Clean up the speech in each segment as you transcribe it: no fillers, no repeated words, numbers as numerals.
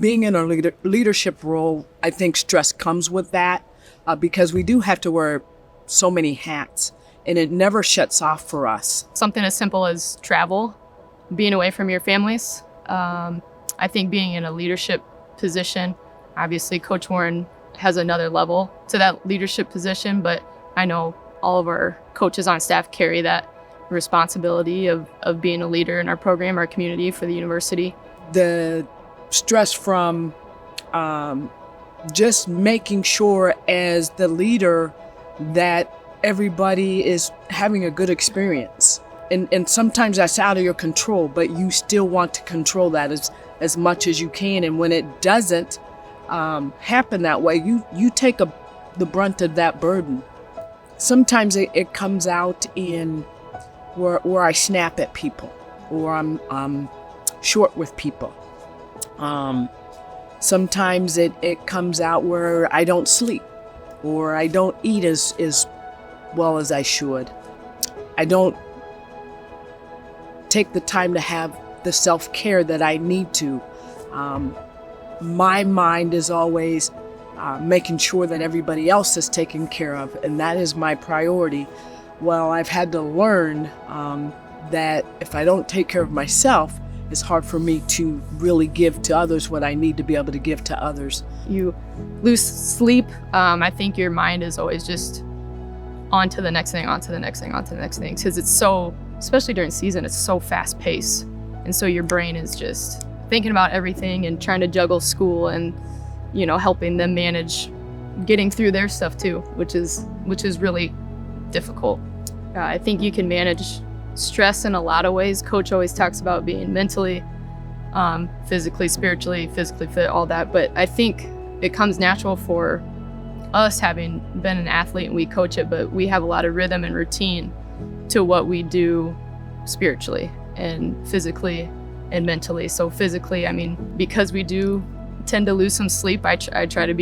being in a leadership role, I think stress comes with that because we do have to wear so many hats, and it never shuts off for us. Something as simple as travel, being away from your families. I think being in a leadership position, obviously Coach Warren has another level to that leadership position, but I know all of our coaches on staff carry that responsibility of being a leader in our program, our community, for the university. The stress from just making sure as the leader that everybody is having a good experience. And sometimes that's out of your control, but you still want to control that as much as you can. And when it doesn't happen that way, you take the brunt of that burden. Sometimes it comes out in where I snap at people, or I'm short with people. Sometimes it comes out where I don't sleep, or I don't eat as well as I should. I don't take the time to have the self-care that I need to. My mind is always making sure that everybody else is taken care of, and that is my priority. Well, I've had to learn that if I don't take care of myself, it's hard for me to really give to others what I need to be able to give to others. You lose sleep. I think your mind is always just on to the next thing, on to the next thing, on to the next thing, because it's so, especially during season, it's so fast paced. And so your brain is just thinking about everything and trying to juggle school and, helping them manage getting through their stuff too, which is really difficult. I think you can manage stress in a lot of ways. Coach always talks about being mentally, physically, spiritually, physically fit, all that. But I think it comes natural for us, having been an athlete and we coach it, but we have a lot of rhythm and routine to what we do spiritually and physically and mentally. So physically, because we do tend to lose some sleep, I try to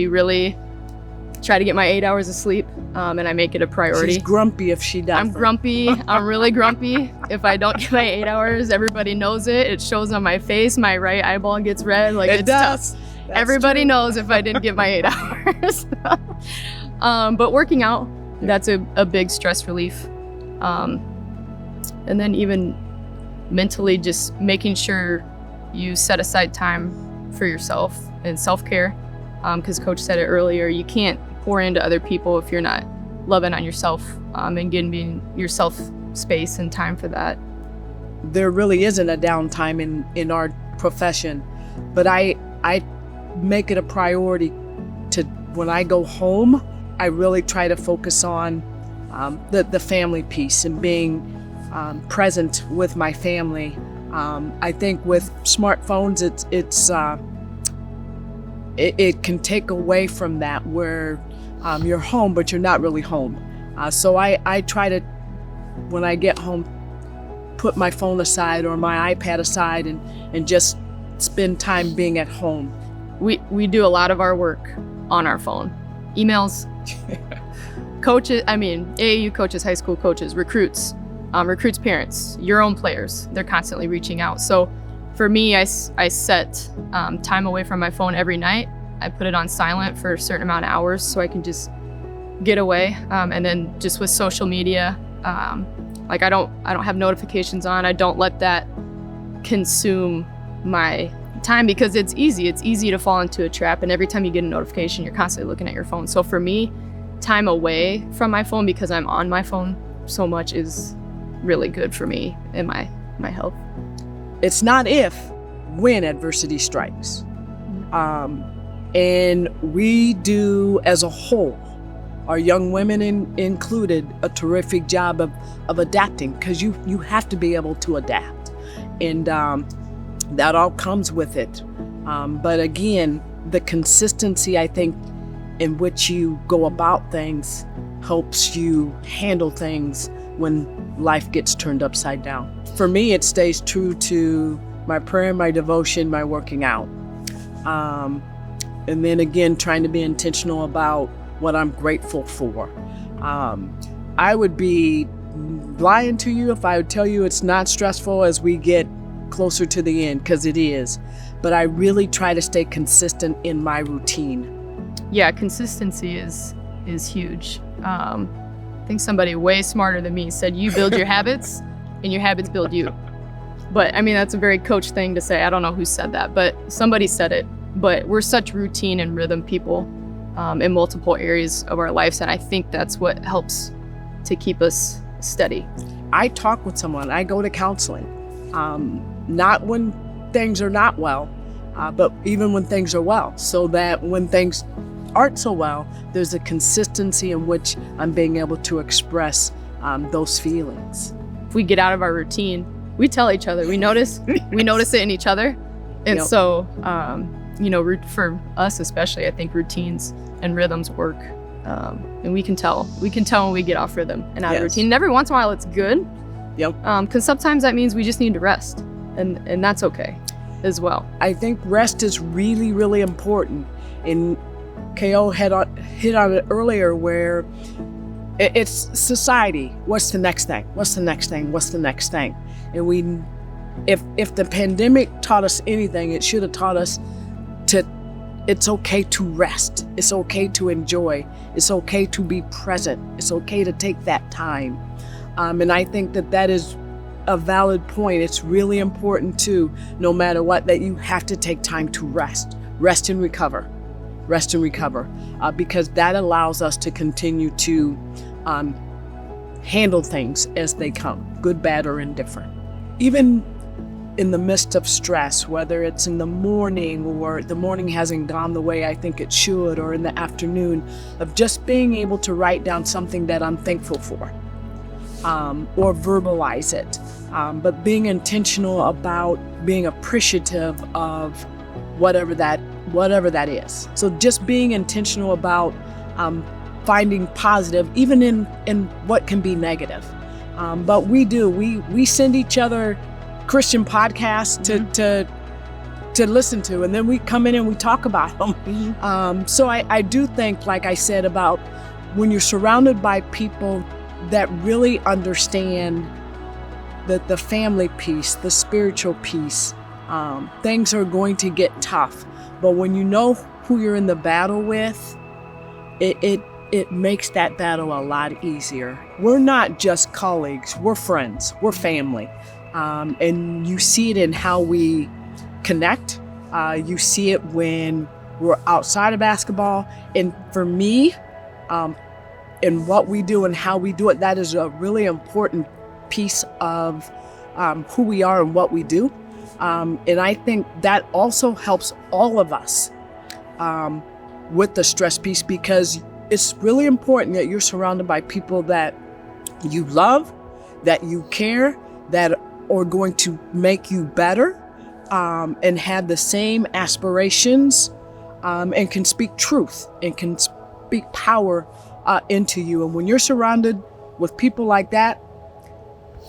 get my 8 hours of sleep, and I make it a priority. She's grumpy if she doesn't. I'm grumpy. I'm really grumpy. If I don't get my 8 hours, everybody knows it. It shows on my face. My right eyeball gets red. It's does. Tough. Everybody knows if I didn't get my 8 hours. But working out, that's a big stress relief. And then even mentally, just making sure you set aside time for yourself and self-care. Because Coach said it earlier, you can't pour into other people if you're not loving on yourself, and giving yourself space and time for that. There really isn't a downtime in our profession, but I make it a priority to, when I go home, I really try to focus on the family piece and being present with my family. I think with smartphones, it can take away from that, where you're home, but you're not really home. So I try to, when I get home, put my phone aside or my iPad aside and just spend time being at home. We do a lot of our work on our phone. Emails, coaches, AAU coaches, high school coaches, recruits parents, your own players, they're constantly reaching out. So for me, I set time away from my phone every night. I put it on silent for a certain amount of hours so I can just get away. And then just with social media, I don't have notifications on. I don't let that consume my time, because it's easy to fall into a trap. And every time you get a notification, you're constantly looking at your phone. So for me, time away from my phone, because I'm on my phone so much, is really good for me and my health. It's not if, when adversity strikes. And we do, as a whole, our young women included, a terrific job of adapting, because you have to be able to adapt. And that all comes with it. But again, the consistency, I think, in which you go about things helps you handle things when life gets turned upside down. For me, it stays true to my prayer, my devotion, my working out. And then again, trying to be intentional about what I'm grateful for. I would be lying to you if I would tell you it's not stressful as we get closer to the end because it is. But I really try to stay consistent in my routine. Yeah, consistency is huge. I think somebody way smarter than me said you build your habits and your habits build you. But I mean, that's a very coach thing to say. I don't know who said that, but somebody said it. But we're such routine and rhythm people in multiple areas of our lives. And I think that's what helps to keep us steady. I talk with someone, I go to counseling, not when things are not well, but even when things are well, so that when things aren't so well, there's a consistency in which I'm being able to express those feelings. If we get out of our routine, we tell each other, we notice it in each other. And Yep. so, for us especially, I think routines and rhythms work. And we can tell when we get off rhythm and out of Yes. routine. And every once in a while it's good. Yep. Because sometimes that means we just need to rest, and that's okay as well. I think rest is really, really important. And KO hit on it earlier where it's society. What's the next thing? What's the next thing? What's the next thing? And if the pandemic taught us anything, it should have taught us it's okay to rest. It's okay to enjoy. It's okay to be present. It's okay to take that time. And I think that is a valid point. It's really important too, no matter what, that you have to take time to rest and recover, because that allows us to continue to handle things as they come, good, bad, or indifferent. Even in the midst of stress, whether it's in the morning or the morning hasn't gone the way I think it should, or in the afternoon, of just being able to write down something that I'm thankful for, or verbalize it, but being intentional about being appreciative of whatever that is. So just being intentional about finding positive, even in what can be negative. But we send each other Christian podcasts to listen to, and then we come in and we talk about them. So I do think, like I said, about when you're surrounded by people that really understand the family piece, the spiritual piece, things are going to get tough. But when you know who you're in the battle with, it makes that battle a lot easier. We're not just colleagues, we're friends, we're family. And you see it in how we connect. You see it when we're outside of basketball. And for me, in what we do and how we do it, that is a really important piece of who we are and what we do. And I think that also helps all of us with the stress piece, because it's really important that you're surrounded by people that you love, that you care, that are going to make you better, and have the same aspirations, and can speak truth and can speak power into you. And when you're surrounded with people like that,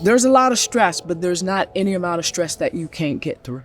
there's a lot of stress, but there's not any amount of stress that you can't get through.